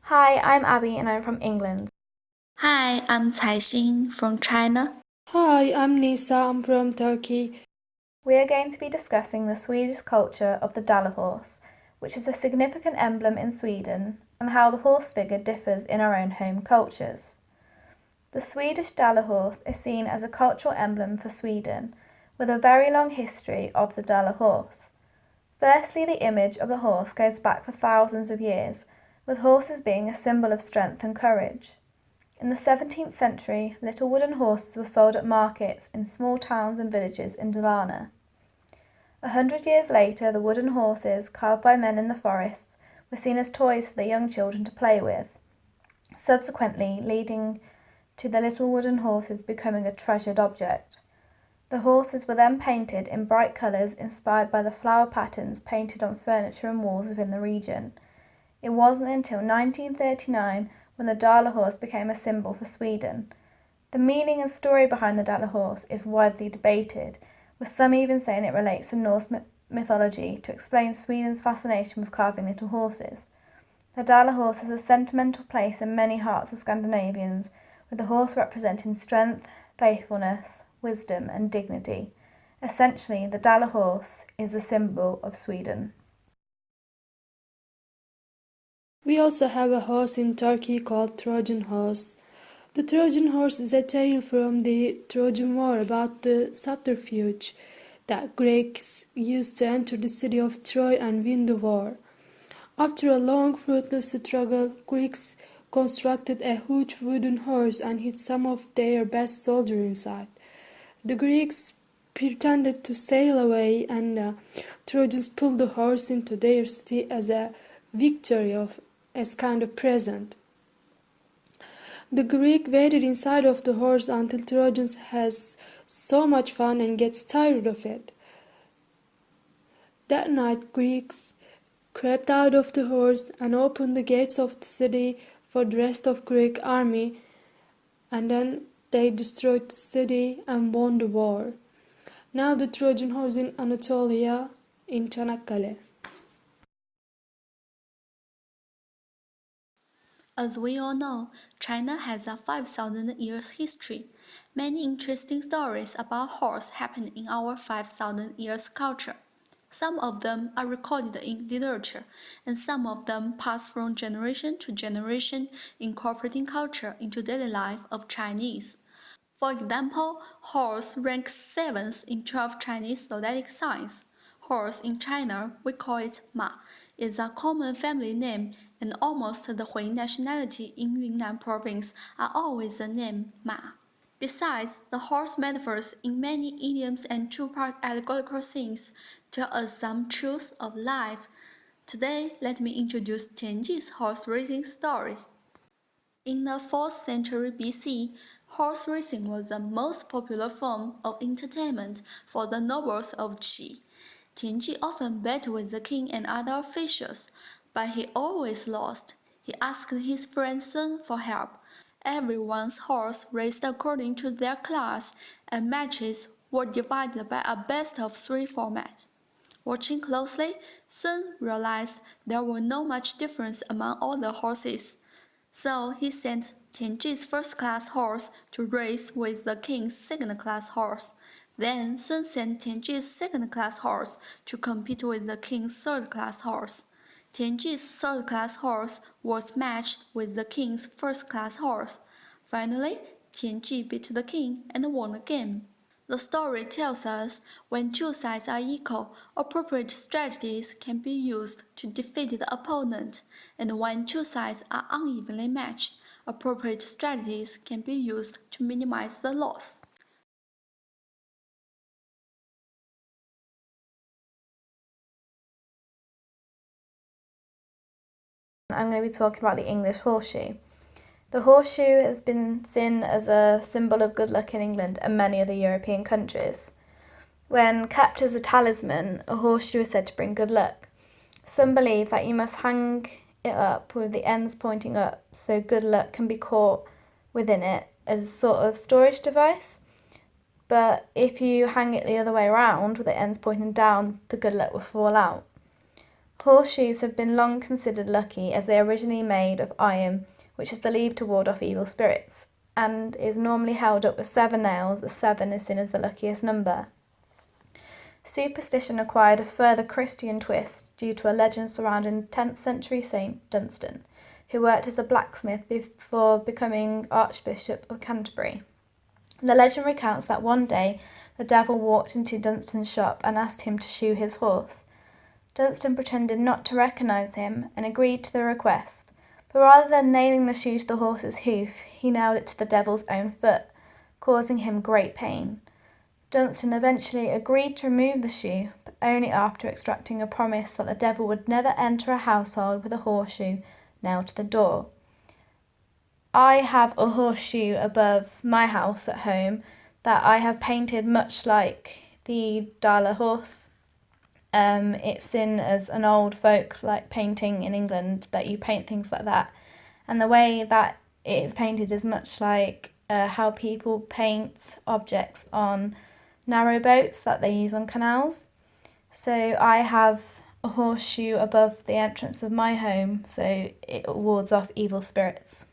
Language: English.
Hi, I'm Abby and I'm from England. Hi, I'm Caixin from China. Hi, I'm Nisa. I'm from Turkey. We are going to be discussing the Swedish culture of the Dala Horse, which is a significant emblem in Sweden, and how the horse figure differs in our own home cultures. The Swedish Dala Horse is seen as a cultural emblem for Sweden, with a very long history of the Dala Horse. Firstly, the image of the horse goes back for thousands of years, with horses being a symbol of strength and courage. In the 17th century, little wooden horses were sold at markets in small towns and villages in Dalarna. 100 years later, the wooden horses, carved by men in the forests, were seen as toys for the young children to play with, subsequently leading to the little wooden horses becoming a treasured object. The horses were then painted in bright colours inspired by the flower patterns painted on furniture and walls within the region. It wasn't until 1939 when the Dala horse became a symbol for Sweden. The meaning and story behind the Dala horse is widely debated, with some even saying it relates to Norse mythology to explain Sweden's fascination with carving little horses. The Dala horse has a sentimental place in many hearts of Scandinavians, with the horse representing strength, faithfulness, wisdom and dignity. Essentially, the Dala horse is a symbol of Sweden. We also have a horse in Turkey called Trojan horse. The Trojan horse is a tale from the Trojan War about the subterfuge that Greeks used to enter the city of Troy and win the war. After a long, fruitless struggle, Greeks constructed a huge wooden horse and hid some of their best soldiers inside. The Greeks pretended to sail away, and Trojans pulled the horse into their city as a victory as kind of present. The Greek waited inside of the horse until Trojans has so much fun and gets tired of it. That night Greeks crept out of the horse and opened the gates of the city for the rest of Greek army, and then they destroyed the city and won the war. Now the Trojan horse in Anatolia, in Çanakkale. As we all know, China has a 5,000 years history. Many interesting stories about horse happen in our 5,000 years culture. Some of them are recorded in literature, and some of them pass from generation to generation, incorporating culture into daily life of Chinese. For example, horse ranks 7th in 12 Chinese zodiac signs. Horse in China, we call it Ma, is a common family name, and almost the Hui nationality in Yunnan province are always the name Ma. Besides, the horse metaphors in many idioms and two-part allegorical scenes tell us some truths of life. Today, let me introduce Tianji's horse racing story. In the 4th century BC, horse racing was the most popular form of entertainment for the nobles of Qi. Tianji often bet with the king and other officials, but he always lost. He asked his friend Sun for help. Everyone's horse raced according to their class, and matches were divided by a best-of-3 format. Watching closely, Sun realized there was not much difference among all the horses. So he sent Tianji's first-class horse to race with the king's second-class horse. Then Sun sent Tianji's second-class horse to compete with the king's third-class horse. Tianji's third-class horse was matched with the king's first-class horse. Finally, Tianji beat the king and won the game. The story tells us when two sides are equal, appropriate strategies can be used to defeat the opponent, and when two sides are unevenly matched, appropriate strategies can be used to minimize the loss. I'm going to be talking about the English horseshoe. The horseshoe has been seen as a symbol of good luck in England and many other European countries. When kept as a talisman, a horseshoe is said to bring good luck. Some believe that you must hang it up with the ends pointing up so good luck can be caught within it as a sort of storage device. But if you hang it the other way around with the ends pointing down, the good luck will fall out. Horseshoes have been long considered lucky as they are originally made of iron, which is believed to ward off evil spirits, and is normally held up with 7 nails, as 7 is seen as the luckiest number. Superstition acquired a further Christian twist due to a legend surrounding the 10th century Saint Dunstan, who worked as a blacksmith before becoming Archbishop of Canterbury. The legend recounts that one day the devil walked into Dunstan's shop and asked him to shoe his horse. Dunstan pretended not to recognise him and agreed to the request, but rather than nailing the shoe to the horse's hoof, he nailed it to the devil's own foot, causing him great pain. Dunstan eventually agreed to remove the shoe, but only after extracting a promise that the devil would never enter a household with a horseshoe nailed to the door. I have a horseshoe above my house at home that I have painted much like the Dala Horse. It's seen as an old folk like painting in England that you paint things like that, and the way that it is painted is much like how people paint objects on narrow boats that they use on canals. So I have a horseshoe above the entrance of my home, so it wards off evil spirits.